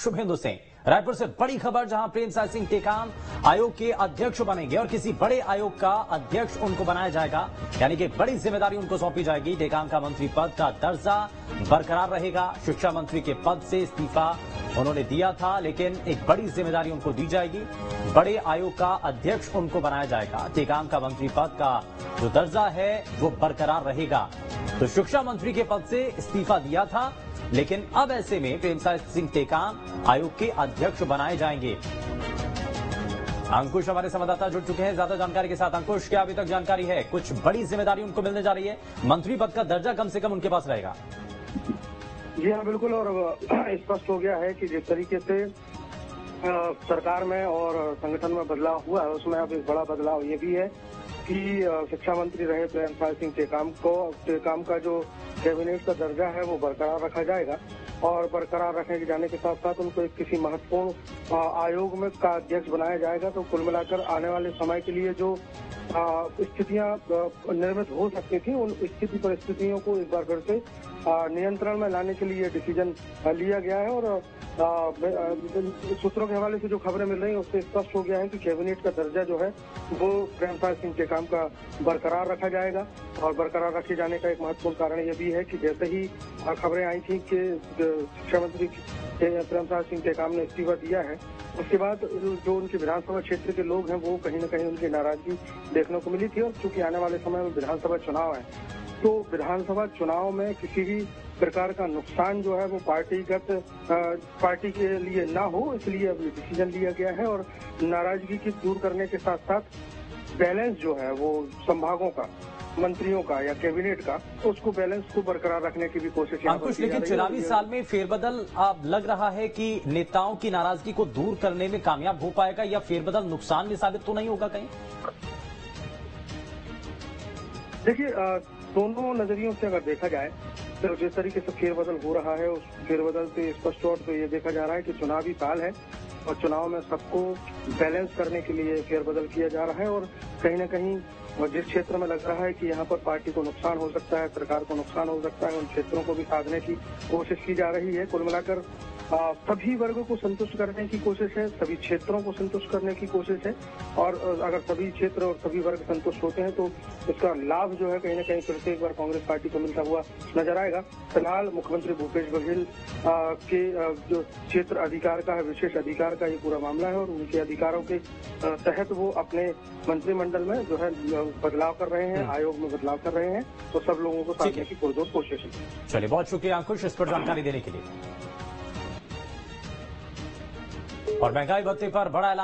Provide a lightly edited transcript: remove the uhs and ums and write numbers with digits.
शुभेंदु सिंह। रायपुर से बड़ी खबर, जहां प्रेमसाय सिंह टेकाम आयोग के अध्यक्ष बनेंगे और किसी बड़े आयोग का अध्यक्ष उनको बनाया जाएगा, यानी कि बड़ी जिम्मेदारी उनको सौंपी जाएगी। टेकाम का मंत्री पद का दर्जा बरकरार रहेगा। शिक्षा मंत्री के पद से इस्तीफा उन्होंने दिया था, लेकिन एक बड़ी जिम्मेदारी उनको दी जाएगी। बड़े आयोग का अध्यक्ष उनको बनाया जाएगा। टेकाम का मंत्री पद का जो दर्जा है वो बरकरार रहेगा। तो शिक्षा मंत्री के पद से इस्तीफा दिया था, लेकिन अब ऐसे में प्रेमसाय सिंह टेकाम आयोग के अध्यक्ष बनाए जाएंगे। अंकुश हमारे संवाददाता जुड़ चुके हैं ज्यादा जानकारी के साथ। अंकुश, क्या अभी तक जानकारी है? कुछ बड़ी जिम्मेदारी उनको मिलने जा रही है, मंत्री पद का दर्जा कम से कम उनके पास रहेगा। जी हाँ, बिल्कुल। और स्पष्ट हो गया है कि जिस तरीके से सरकार में और संगठन में बदलाव हुआ है, उसमें अब एक बड़ा बदलाव ये भी है कि शिक्षा मंत्री रहे प्रेमसाय सिंह टेकाम का जो कैबिनेट का दर्जा है वो बरकरार रखा जाएगा। और बरकरार रखने के जाने के साथ साथ उनको एक किसी महत्वपूर्ण आयोग में का अध्यक्ष बनाया जाएगा। तो कुल मिलाकर आने वाले समय के लिए जो स्थितियां निर्मित हो सकती थी, उन स्थिति परिस्थितियों को एक बार फिर से नियंत्रण में लाने के लिए डिसीजन लिया गया है। और सूत्रों के हवाले से जो खबरें मिल रही हैं उससे स्पष्ट हो गया है कि कैबिनेट का दर्जा जो है वो प्रेमसाय सिंह टेकाम का बरकरार रखा जाएगा। और बरकरार रखे जाने का एक महत्वपूर्ण कारण यह भी है कि जैसे ही खबरें आई थी कि शिक्षा मंत्री प्रेमसाय सिंह टेकाम ने इस्तीफा दिया है, उसके बाद जो उनके विधानसभा क्षेत्र के लोग हैं वो कहीं न कहीं उनकी नाराजगी देखने को मिली थी। और चूंकि आने वाले समय में विधानसभा चुनाव है, तो विधानसभा चुनाव में किसी भी प्रकार का नुकसान जो है वो पार्टी के लिए ना हो, इसलिए अब ये डिसीजन लिया गया है। और नाराजगी की दूर करने के साथ साथ बैलेंस जो है वो संभागों का, मंत्रियों का या कैबिनेट का, उसको बैलेंस को बरकरार रखने की भी कोशिश। अंकुश, लेकिन चुनावी साल में फेरबदल अब लग रहा है कि नेताओं की नाराजगी को दूर करने में कामयाब हो पाएगा, या फेरबदल नुकसान में साबित तो नहीं होगा कहीं? देखिए, दोनों नजरियों से अगर देखा जाए तो जिस तरीके से फेरबदल हो रहा है, उस फेरबदल से स्पष्ट तौर पर यह देखा जा रहा है कि चुनावी साल है और चुनाव में सबको बैलेंस करने के लिए फेरबदल किया जा रहा है। और कहीं न कहीं जिस क्षेत्र में लग रहा है कि यहाँ पर पार्टी को नुकसान हो सकता है, सरकार को नुकसान हो सकता है, उन क्षेत्रों को भी साधने की कोशिश की जा रही है। कुल मिलाकर सभी वर्गों को संतुष्ट करने की कोशिश है, सभी क्षेत्रों को संतुष्ट करने की कोशिश है। और अगर सभी क्षेत्र और सभी वर्ग संतुष्ट होते हैं तो इसका लाभ जो है कहीं न कहीं फिर से एक बार कांग्रेस पार्टी को मिलता हुआ नजर आएगा। फिलहाल मुख्यमंत्री भूपेश बघेल के जो क्षेत्र अधिकार का है, विशेष अधिकार का ये पूरा मामला है, और उनके अधिकारों के तहत वो अपने मंत्रिमंडल में जो है बदलाव कर रहे हैं, आयोग में बदलाव कर रहे हैं। तो सब लोगों को साधने की पुरजोर कोशिश है। चलिए, बहुत शुक्रिया अंकुश इस पर जानकारी देने के लिए। और महंगाई भत्ते पर बड़ा ऐलान।